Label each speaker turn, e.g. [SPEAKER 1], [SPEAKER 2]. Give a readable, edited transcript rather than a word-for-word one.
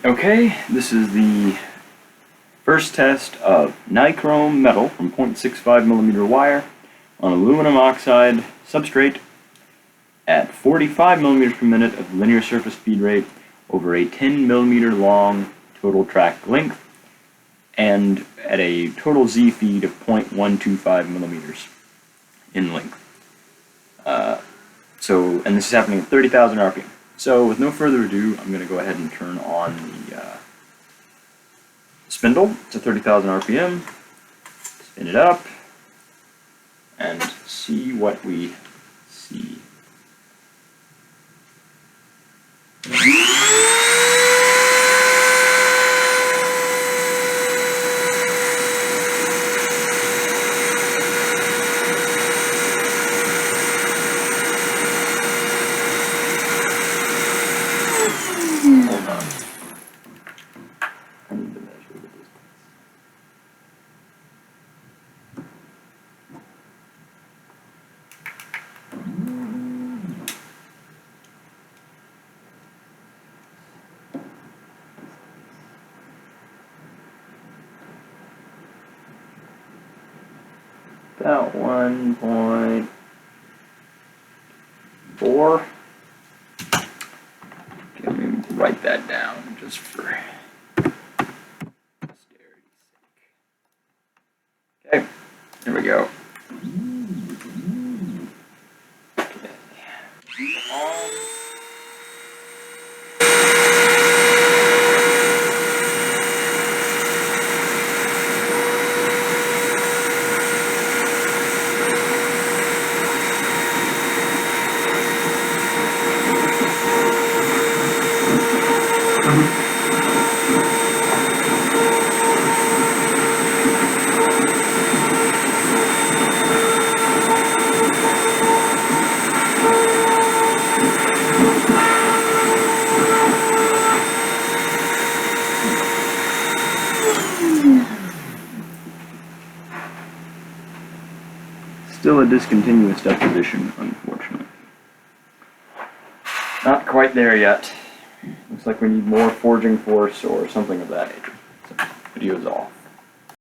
[SPEAKER 1] Okay, this is the first test of nichrome metal from 0.65mm wire on aluminum oxide substrate at 45mm per minute of linear surface feed rate over a 10mm long total track length and at a total Z feed of 0.125mm in length. And this is happening at 30,000 RPM. So with no further ado, I'm going to go ahead and turn on the spindle to 30,000 RPM, spin it up, and see what we see. Hold on. I need to measure the distance. About 1.4. Let me write that down just for posterity's sake. Okay, here we go. Okay. Still a discontinuous deposition, unfortunately. Not quite there yet. Looks like we need more forging force or something of that nature. So, video's off.